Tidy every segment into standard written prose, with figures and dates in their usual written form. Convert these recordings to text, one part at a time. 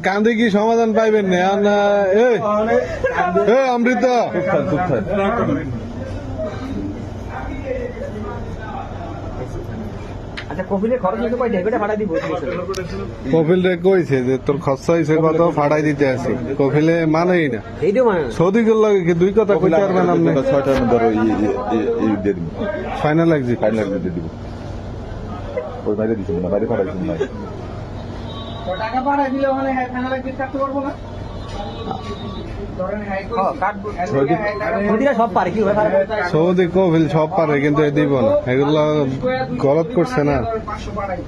কান্দে কি সমাধান পাইবেন না? অমৃত কপিল রে কইছে যে তোর খরচা হয়েছে কত ফাড়াই দিতে আসি, কপিলে মানেই না। সৌদিকের লাগে কি দুই কথা কইতে পারবেন আপনি? 6টার মধ্যে ধরো ফাইনাল লাগছে, ফাইনাল দিয়ে দিব। ওই বাইরে দিচ্ছিল না, বাইরে ফাটাইছিল না। টাকা পাঠাই দিলে ওখানে ফাইনাল একদিন কাটতে পারবো না। সৌদি কপিল সব পারে কিন্তু এ দিব না, এগুলো গলত করছে না। 500 পাঠাই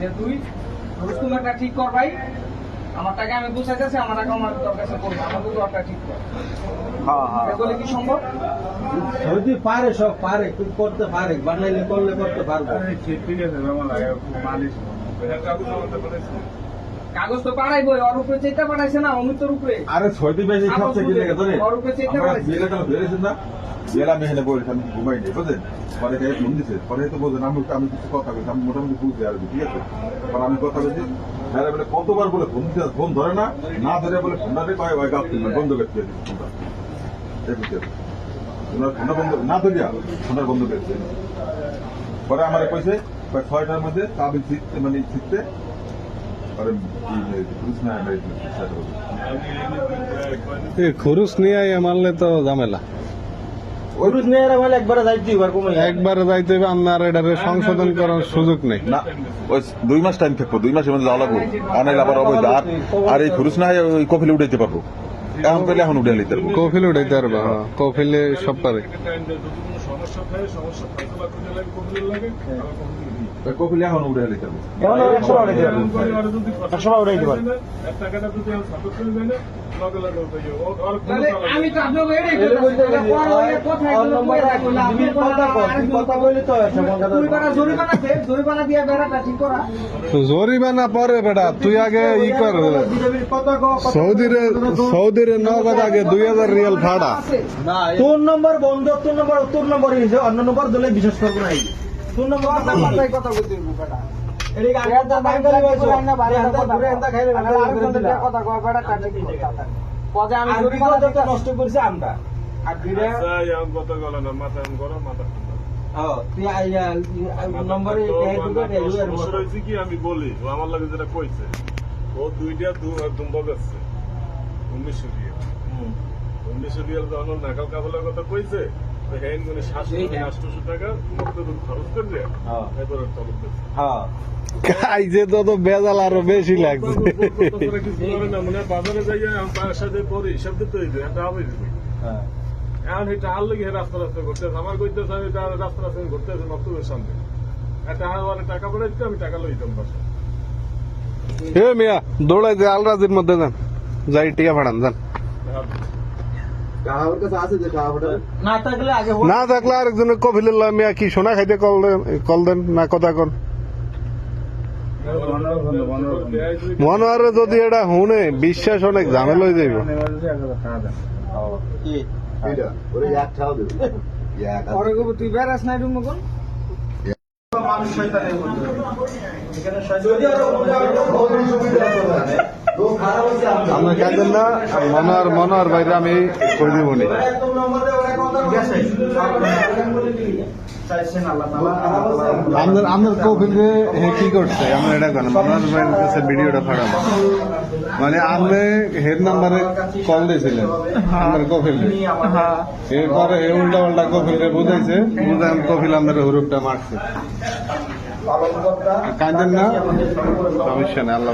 যে তুই রুস্তুমারটা ঠিক কর ভাই, আমার টাকা আমি বুঝাইতেছি, আমার টাকা আমার তোর কাছে করবো, আমার দরটা ঠিক কর। এগুলো কি সম্ভব? সৌদি পারে, সব পারে, করতে পারে, বানাইলে করলে করতে পারবো। কাগজ তো পাঠাইবো, ওর উপরে চেষ্টা পাঠাইছে না, অমিতর উপরে। আরে সৌদি বেশি সবচেয়ে কি লেগে ধরে ওর উপরে চেষ্টা পাঠাইছে। বিয়েটা বেরেছেন না, বিয়েলা মেহেনে বলেছে আমি ঘুমাই নেই, বুঝলেন? পরে কে ফোন দিছে, পরে তো বলছেন আমি কিছু কথা বলছি, আমি মোটামুটি বুঝতে পারবি, ঠিক আছে? পরে আমি কথা বলছি, হ্যাঁ বলে কতবার বলে ফোন দিতে, ফোন ধরে না, না ধরে বলে ফোনটা দিয়ে পায় ভাই গাছ বন্ধ করতে ফোনটা। ফোনটা বন্ধ না ধরিয়া ফোনটা বন্ধ করছে। পরে আমার কইছে 6টার মধ্যে কাবিল শিখতে মানে শিখতে খরচ নিয়ে মারলে তো ঝামেলা। একবারে যাইতে হবে, আপনার এটারে সংশোধন করার সুযোগ নেই। না, ওই 2 মাস টাইম থাকবো, 2 মাসের মধ্যে যাওয়া লাগবো। অনেক আবার অবৈধ আর এই খরচ না হয় ওই কফিলে উঠাইতে পারবো। এখন পেলে এখন উঠে নিতে পারবো, কফিলে উঠাইতে পারবো। কফিলে সব পারে। কফিলে এখন উঠে নিতে পারবো। আমি তো আপনাকে এটাই জরিমানা দিয়ে বেড়াটা ঠিক করা। জরিমানা পরে বেটা, তুই আগে ই কর, সৌদিরে নগদ আগে 2000 রিয়াল ভাড়া। তোর নম্বর বন্ধ, তোর নম্বর হিসেবে অন্য নম্বর দিলে বিশ্বাস করবো না। তোর নম্বর কথা বলতে বেটা নষ্ট করছি আমরা। আমি বলি আমার লাগে যেটা কইছে, ও 2টা দুম্বা বেচছে 1900 রিয়াল যখন নাকাল কাবলের কথা কইছে, হ্যাঁ 700-800 টাকা খরচ করে এরপরে তলব দিচ্ছে। খাইছে তো বেজাল আরো বেশি লাগছে। মানে বাজারে যাই তার সাথে পরে হিসাব দিতে হইবে, একটা হবে এখন এটা আর লেগে রাস্তা করতেছে। আমার কইতেছে আমি রাস্তা ঘুরতেছে নতুনের সামনে, একটা টাকা পড়াইতে আমি টাকা লইতাম বাসা। হে মিয়া দৌড়াই যে আলরাজির মধ্যে যান, যাই টিয়া ফাড়ান যান। না থাকলে আরেকজনের কফিলের মিয়া কি সোনা খাইতে কল দেন না কথা কন। মনোয়ারে যদি এটা শুনে বিশ্বাস অনেক ঝামেলা হয়ে যাইব। তুই বেড়াস নাই রুম কোন আমরা কাঁদেন না, মনোয়ার বাইরে আমি করে দিব নি। আপনার কফিলে কি করছে আমরা এটা করেন, আপনার ভাইয়ের কাছে ভিডিওটা ফাটাবো। মানে আপনি হেড নাম্বারে কল দিয়েছিলেন আপনার কফিলে, এরপরে উল্টা পাল্টা কফিলে বুঝাইছে, বুঝান কফিল আপনার হুরুপটা মারছে। কাঁদেন না, সমস্যা নেই, আল্লাহ